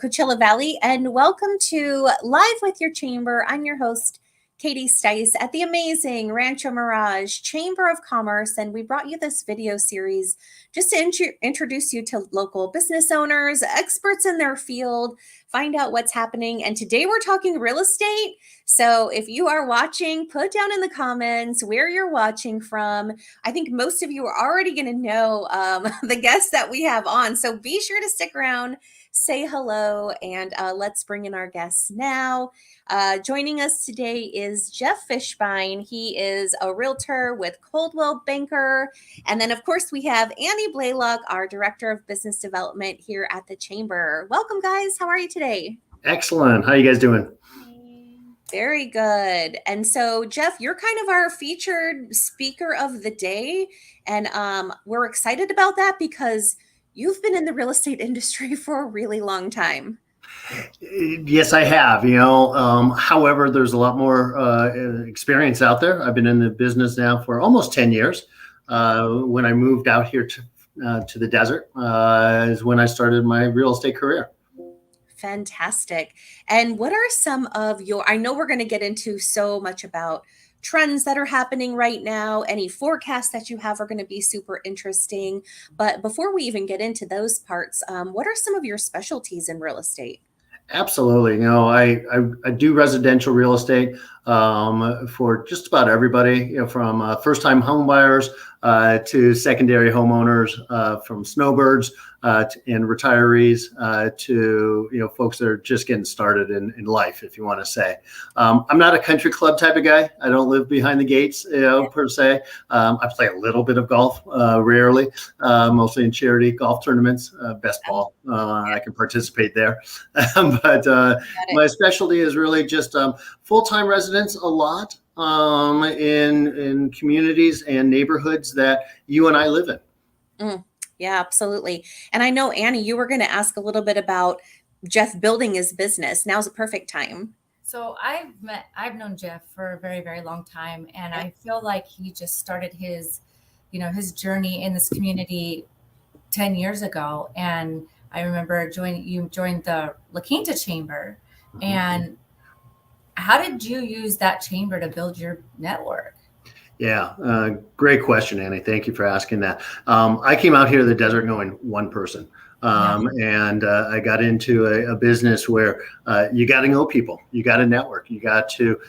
Coachella Valley, and welcome to Live with Your Chamber. I'm your host, Katie Stice at the amazing Rancho Mirage Chamber of Commerce, and we brought you this video series just to introduce you to local business owners, experts in their field, find out what's happening. And today we're talking real estate. So if you are watching, put down in the comments where you're watching from. I think most of you are already going to know the guests that we have on. So be sure to stick around, say hello, and let's bring in our guests now. Joining us today is JEFF.FISHBEIN. He is a realtor with Coldwell Banker. And then, of course, we have Annie Blaylock, our Director of Business Development here at the Chamber. Welcome, guys. How are you today? Excellent. How are you guys doing? Very good. And so, Jeff, you're kind of our featured speaker of the day. And we're excited about that because you've been in the real estate industry for a really long time. Yes, I have. However, there's a lot more experience out there. I've been in the business now for almost 10 years. When I moved out here to the desert is when I started my real estate career. Fantastic. And what are some of I know we're going to get into so much about trends that are happening right now. Any forecasts that you have are going to be super interesting. But before we even get into those parts, what are some of your specialties in real estate? Absolutely. I do residential real estate for just about everybody, from first-time home buyers to secondary homeowners, from snowbirds and retirees to folks that are just getting started in life, if you want to say. I'm not a country club type of guy. I don't live behind the gates, per se. I play a little bit of golf, rarely, mostly in charity golf tournaments, best ball. I can participate there. But my specialty is really just full-time residents a lot in communities and neighborhoods that you and I live in. Yeah, absolutely. And I know, Annie, you were going to ask a little bit about Jeff building his business. Now's a perfect time. So I've known Jeff for a very, very long time. And I feel like he just started his journey in this community 10 years ago. And I remember you joined the La Quinta Chamber. And how did you use that chamber to build your network? Yeah, great question, Annie. Thank you for asking that. I came out here to the desert knowing one person. And I got into a business where you got to know people, you got to network, you got to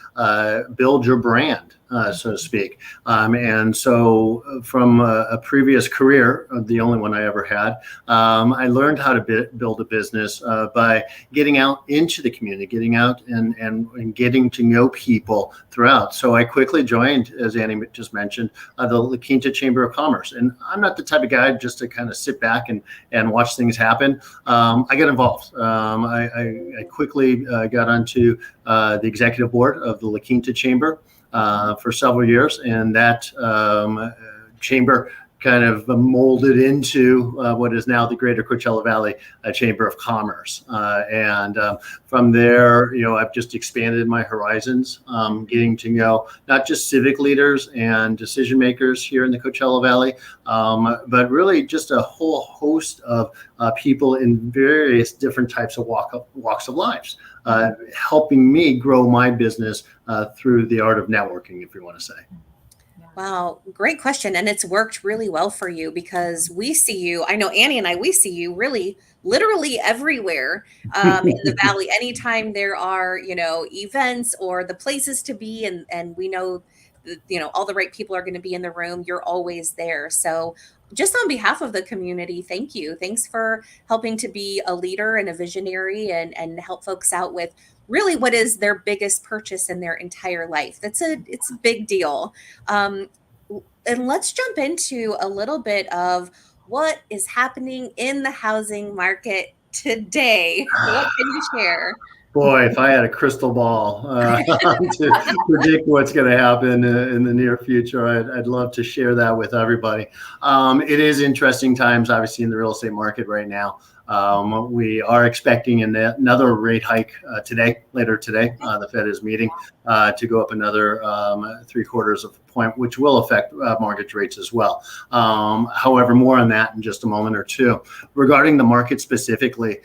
build your brand, so to speak. And so from a previous career, the only one I ever had, I learned how to build a business by getting out into the community, getting out and getting to know people throughout. So I quickly joined, as Annie just mentioned, the La Quinta Chamber of Commerce. And I'm not the type of guy just to kind of sit back and watch things happen. I got involved. I quickly got onto the executive board of the La Quinta Chamber for several years, and that chamber kind of molded into what is now the Greater Coachella Valley Chamber of Commerce. And from there, I've just expanded my horizons, getting to know not just civic leaders and decision makers here in the Coachella Valley, but really just a whole host of people in various different types of walks of lives, helping me grow my business through the art of networking, if you want to say. Wow, great question. And it's worked really well for you because we see you, I know Annie and we see you really literally everywhere in the Valley. Anytime there are, events or the places to be, and we know, all the right people are going to be in the room, you're always there. So just on behalf of the community, thank you. Thanks for helping to be a leader and a visionary and help folks out with really what is their biggest purchase in their entire life. It's a big deal. And let's jump into a little bit of what is happening in the housing market today. What can you share? Boy, if I had a crystal ball to predict what's going to happen in the near future, I'd love to share that with everybody. It is interesting times, obviously, in the real estate market right now. We are expecting another rate hike later today. The Fed is meeting to go up another 0.75 of a point, which will affect mortgage rates as well. However, more on that in just a moment or two. Regarding the market specifically,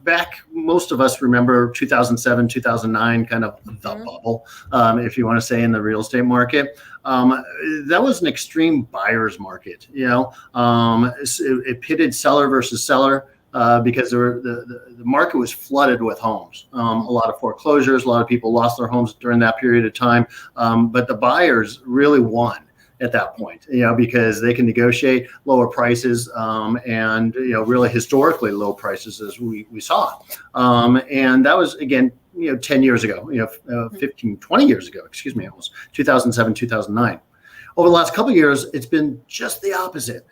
back, most of us remember 2007, 2009, kind of the bubble, if you want to say, in the real estate market. That was an extreme buyer's market. It pitted seller versus seller because the market was flooded with homes. A lot of foreclosures, a lot of people lost their homes during that period of time. But the buyers really won at that point, because they can negotiate lower prices and really historically low prices, as we saw. And that was, again, 10 years ago, 15, 20 years ago, excuse me, almost 2007, 2009. Over the last couple of years, it's been just the opposite.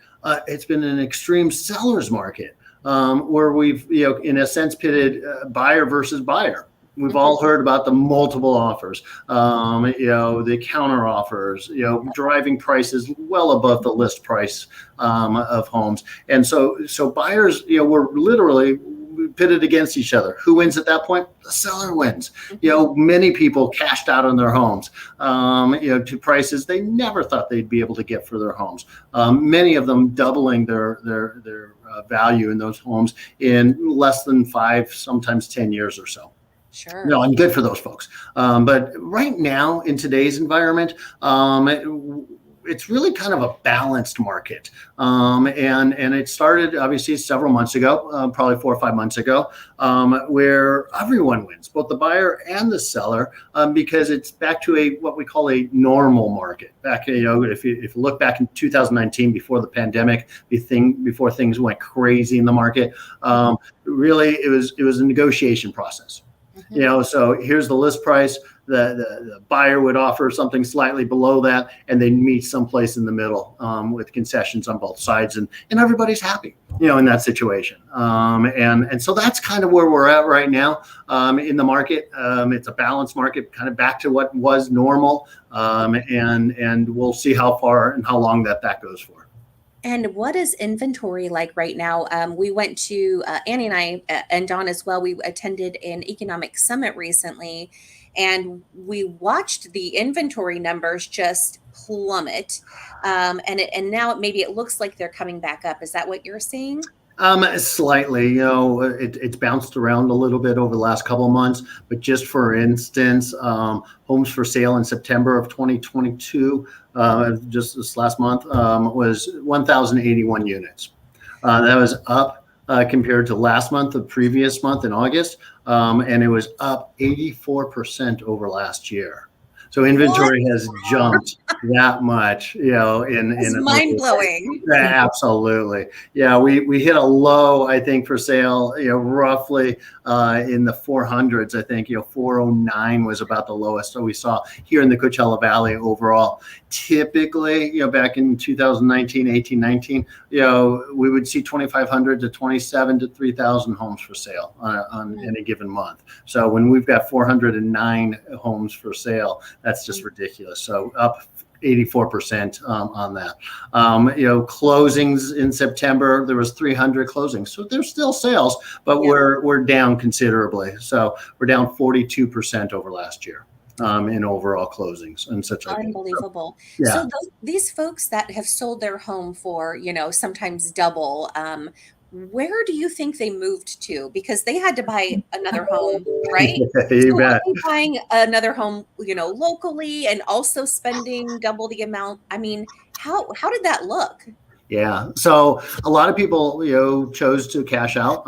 It's been an extreme seller's market where we've, in a sense, pitted buyer versus buyer. We've all heard about the multiple offers, the counter offers, driving prices well above the list price of homes. And so buyers, were literally pitted against each other. Who wins at that point? The seller wins. Many people cashed out on their homes, to prices they never thought they'd be able to get for their homes. Many of them doubling their value in those homes in less than 5, sometimes 10 years or so. Sure. No, and good for those folks. But right now, in today's environment, it's really kind of a balanced market. And it started, obviously, several months ago, probably 4 or 5 months ago, where everyone wins, both the buyer and the seller, because it's back to what we call a normal market. Back, if you look back in 2019, before the pandemic, before things went crazy in the market, really it was a negotiation process. So here's the list price. The buyer would offer something slightly below that, and they meet someplace in the middle with concessions on both sides, and everybody's happy, in that situation. And so that's kind of where we're at right now in the market. It's a balanced market, kind of back to what was normal, and we'll see how far and how long that goes for. And what is inventory like right now? We went to, Annie and I, and Dawn as well, we attended an economic summit recently, and we watched the inventory numbers just plummet. And now maybe it looks like they're coming back up. Is that what you're seeing? Slightly, it's bounced around a little bit over the last couple of months, but just for instance, homes for sale in September of 2022, just this last month, was 1,081 units. That was up compared to last month, the previous month in August, and it was up 84% over last year. So inventory has jumped that much, it's mind blowing. Absolutely. Yeah. We hit a low, I think, for sale, roughly in the 400s. I think, 409 was about the lowest we saw here in the Coachella Valley overall. Typically, back in 2019, 18, 19, we would see 2,500 to 27 to 3,000 homes for sale on any given month. So when we've got 409 homes for sale, that's just ridiculous. So up 84% on that. Closings in September, there was 300 closings. So there's still sales, but we're down considerably. So we're down 42% over last year in overall closings and such like that. Unbelievable. So these folks that have sold their home for, sometimes double, where do you think they moved to? Because they had to buy another home, right? You bet. Are they buying another home, locally, and also spending double the amount? I mean, how did that look? Yeah. So a lot of people, chose to cash out.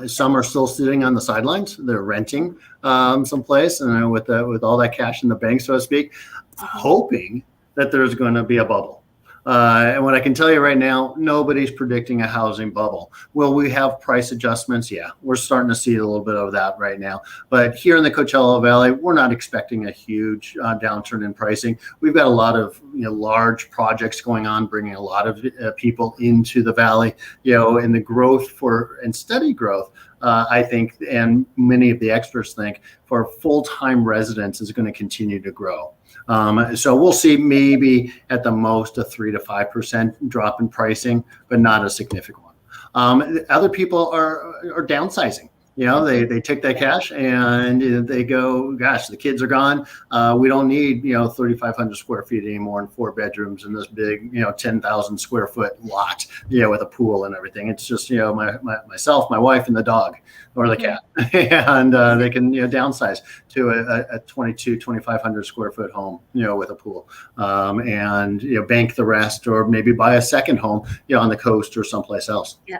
Some are still sitting on the sidelines. They're renting someplace, and with all that cash in the bank, so to speak, hoping that there's going to be a bubble. And what I can tell you right now, nobody's predicting a housing bubble. Will we have price adjustments? Yeah, we're starting to see a little bit of that right now. But here in the Coachella Valley, we're not expecting a huge downturn in pricing. We've got a lot of large projects going on, bringing a lot of people into the valley. And the growth and steady growth, I think, and many of the experts think, for full-time residents is going to continue to grow. So we'll see maybe at the most a 3 to 5% drop in pricing, but not a significant one. Other people are downsizing. They take that cash and they go, gosh, the kids are gone. We don't need 3,500 square feet anymore and 4 bedrooms in this big 10,000 square foot lot with a pool and everything. It's just myself, my wife, and the dog or the cat, and they can downsize to a 2,500 square foot home with a pool, and bank the rest, or maybe buy a second home on the coast or someplace else. Yeah.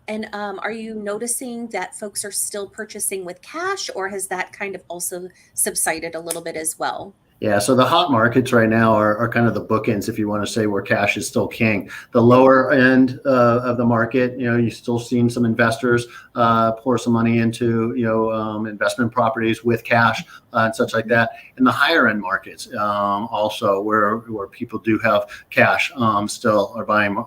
And are you noticing that folks are still purchasing with cash, or has that kind of also subsided a little bit as well? Yeah, so the hot markets right now are kind of the bookends, if you want to say, where cash is still king. The lower end of the market, you're still seeing some investors pour some money into investment properties with cash and such like that. In the higher end markets, also where people do have cash, still are buying.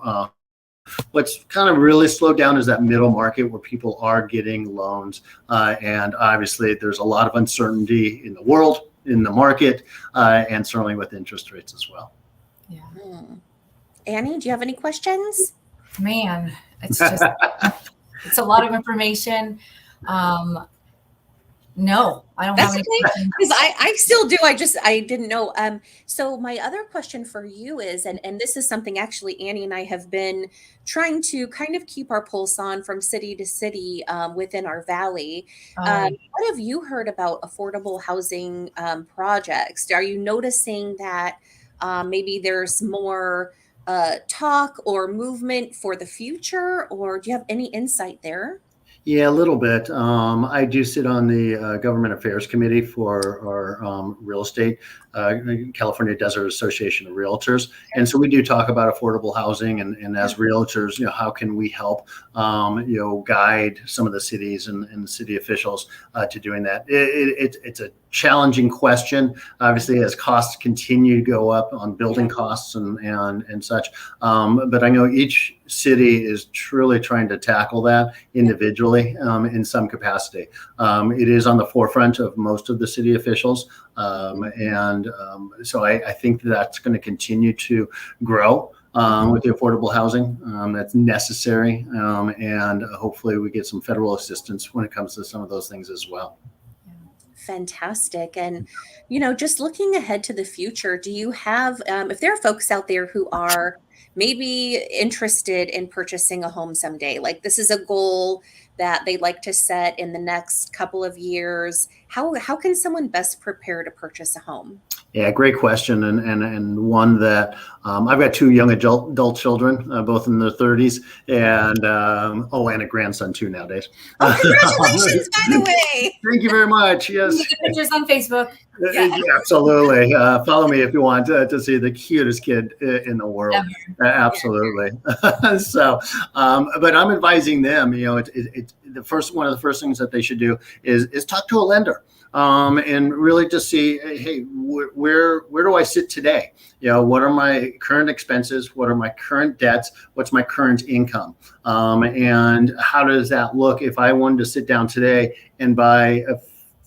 What's kind of really slowed down is that middle market where people are getting loans. And obviously there's a lot of uncertainty in the world, in the market, and certainly with interest rates as well. Yeah. Annie, do you have any questions? Man, it's just, it's a lot of information. No, I don't have any questions. Because I still do. I didn't know. So my other question for you is, and this is something actually Annie and I have been trying to kind of keep our pulse on from city to city within our valley. What have you heard about affordable housing projects? Are you noticing that maybe there's more talk or movement for the future, or do you have any insight there? Yeah, a little bit. I do sit on the Government Affairs Committee for our real estate, California Desert Association of Realtors. And so we do talk about affordable housing, and as realtors, how can we help, guide some of the cities and the city officials to doing that. It's a challenging question, obviously, as costs continue to go up on building costs and such. But I know each city is truly trying to tackle that individually in some capacity. It is on the forefront of most of the city officials. So I think that's going to continue to grow with the affordable housing that's necessary. And hopefully we get some federal assistance when it comes to some of those things as well. Fantastic. And, just looking ahead to the future, do you have, if there are folks out there who are maybe interested in purchasing a home someday, like this is a goal that they'd like to set in the next couple of years, how can someone best prepare to purchase a home? Yeah, great question, and one that I've got 2 young adult children, both in their 30s, and and a grandson too nowadays. Oh, congratulations, by the way! Thank you very much. Yes, you can get pictures on Facebook. Yeah, absolutely. Follow me if you want to see the cutest kid in the world. Absolutely. So, but I'm advising them. It's one of the first things that they should do is talk to a lender. And really just see, hey, where do I sit today? What are my current expenses? What are my current debts? What's my current income? And how does that look if I wanted to sit down today and buy a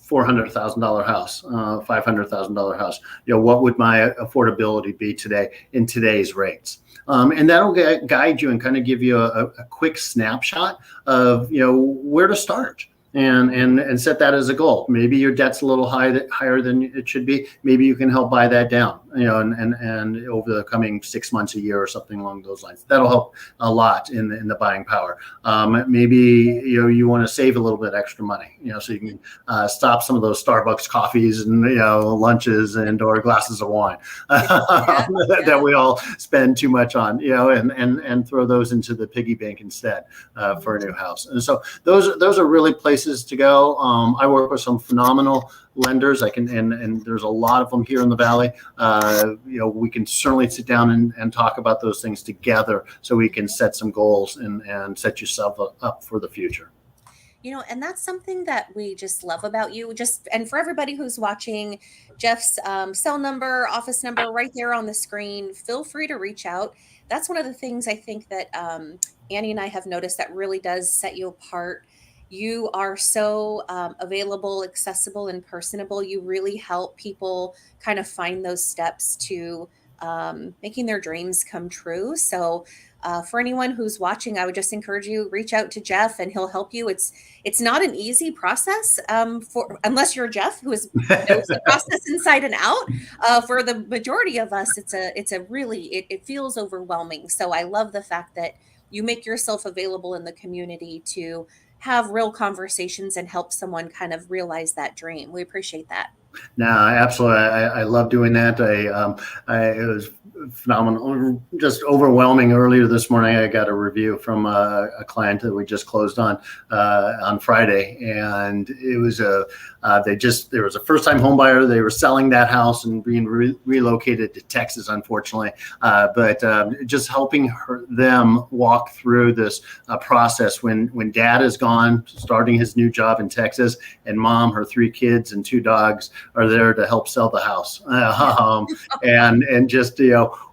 $400,000 house, $500,000 house? What would my affordability be today in today's rates? And that'll guide you and kind of give you a quick snapshot of where to start. And set that as a goal. Maybe your debt's a little higher than it should be. Maybe you can help buy that down, and over the coming 6 months, a year, or something along those lines. That'll help a lot in the buying power. Maybe you want to save a little bit extra money, so you can stop some of those Starbucks coffees and lunches or glasses of wine that we all spend too much on, and throw those into the piggy bank instead for a new house. And so those are really places to go. I work with some phenomenal lenders. And there's a lot of them here in the Valley. We can certainly sit down and talk about those things together so we can set some goals and set yourself up for the future. And that's something that we just love about you. And for everybody who's watching, Jeff's cell number, office number right there on the screen, feel free to reach out. That's one of the things I think that Annie and I have noticed that really does set you apart. You are so available, accessible, and personable. You really help people kind of find those steps to making their dreams come true. So For anyone who's watching, I would just encourage you, reach out to Jeff and he'll help you. It's not an easy process unless you're Jeff, who knows the process inside and out. For the majority of us, it feels overwhelming. So I love the fact that you make yourself available in the community to have real conversations and help someone kind of realize that dream. We appreciate that. No, absolutely. I love doing that. It was phenomenal, just overwhelming. Earlier this morning, I got a review from a client that we just closed on Friday, and it was there was a first-time home buyer. They were selling that house and being relocated to Texas, unfortunately. But just helping them walk through this process when Dad is gone, starting his new job in Texas, and Mom, her 3 kids and 2 dogs, are there to help sell the house, and just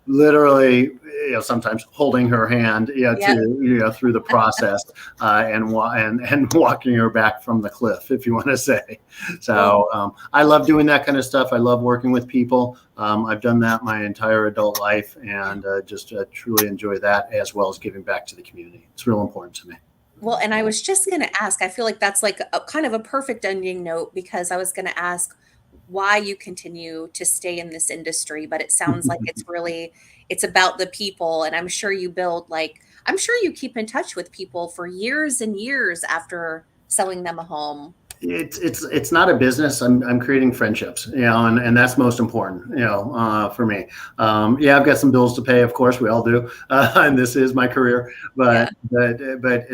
literally sometimes holding her hand through the process and walking her back from the cliff, if you want to say. So I love doing that kind of stuff. I love working with people. I've done that my entire adult life, and just truly enjoy that, as well as giving back to the community. It's real important to me. Well, and I was just going to ask, I feel like that's like a kind of a perfect ending note, because I was going to ask why you continue to stay in this industry, but it sounds like it's about the people. And I'm sure you keep in touch with people for years and years after selling them a home. It's not a business. I'm creating friendships, and that's most important, for me. I've got some bills to pay, of course, we all do, and this is my career. But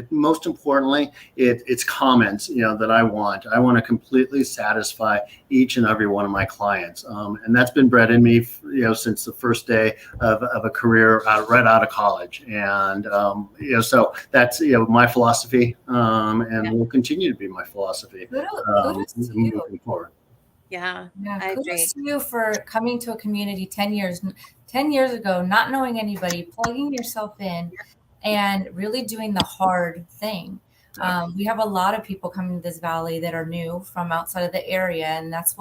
most importantly, it's comments, that I want. I want to completely satisfy each and every one of my clients, and that's been bred in me, since the first day of a career right out of college, and so that's my philosophy, and will continue to be my philosophy. Kudos to you. Forward. Yeah, I agree. Kudos to you for coming to a community 10 years ago, not knowing anybody, plugging yourself in, and really doing the hard thing. We have a lot of people coming to this valley that are new from outside of the area, and that's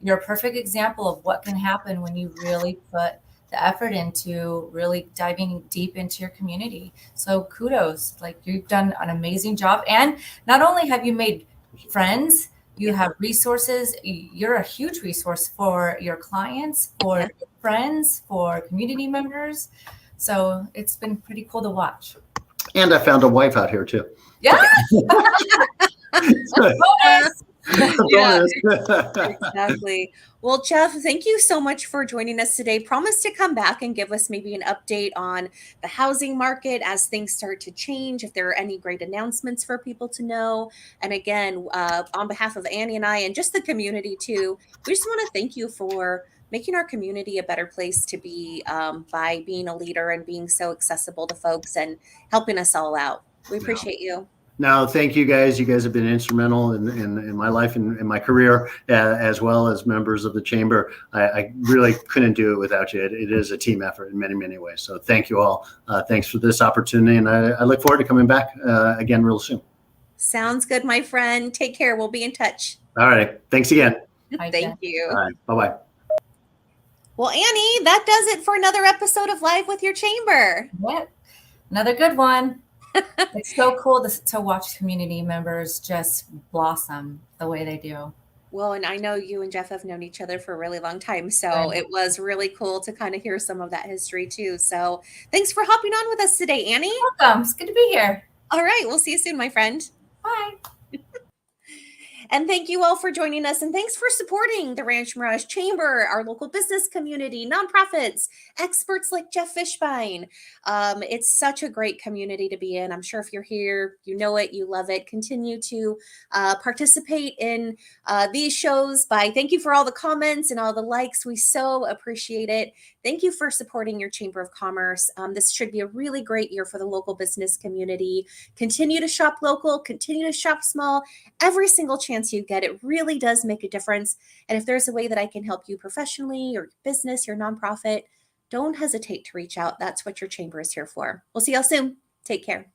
you're a perfect example of what can happen when you really put the effort into really diving deep into your community. So kudos, you've done an amazing job. And not only have you made friends, you have resources. You're a huge resource for your clients, for your friends, for community members. So it's been pretty cool to watch. And I found a wife out here too. Yeah. Yeah, exactly. Well, Jeff, thank you so much for joining us today. Promise to come back and give us maybe an update on the housing market as things start to change, if there are any great announcements for people to know. And again, on behalf of Annie and I, and just the community too, we just want to thank you for making our community a better place to be, by being a leader and being so accessible to folks and helping us all out. We appreciate you. No, thank you guys. You guys have been instrumental in my life and in my career, as well as members of the chamber. I really couldn't do it without you. It is a team effort in many, many ways. So thank you all. Thanks for this opportunity. And I look forward to coming back again real soon. Sounds good, my friend. Take care. We'll be in touch. All right. Thanks again. Thank you. All right. Bye-bye. Well, Annie, that does it for another episode of Live with Your Chamber. Yep. Another good one. It's so cool to watch community members just blossom the way they do. Well, and I know you and Jeff have known each other for a really long time, so it was really cool to kind of hear some of that history too. So thanks for hopping on with us today, Annie. Welcome. It's good to be here. All right. We'll see you soon, my friend. Bye. And thank you all for joining us. And thanks for supporting the Rancho Mirage Chamber, our local business community, nonprofits, experts like JEFF.FISHBEIN. It's such a great community to be in. I'm sure if you're here, you know it, you love it. Continue to participate in these shows thank you for all the comments and all the likes. We so appreciate it. Thank you for supporting your Chamber of Commerce. This should be a really great year for the local business community. Continue to shop local, continue to shop small. Every single chance you get, it really does make a difference. And if there's a way that I can help you professionally, or your business, your nonprofit, don't hesitate to reach out. That's what your chamber is here for. We'll see y'all soon. Take care.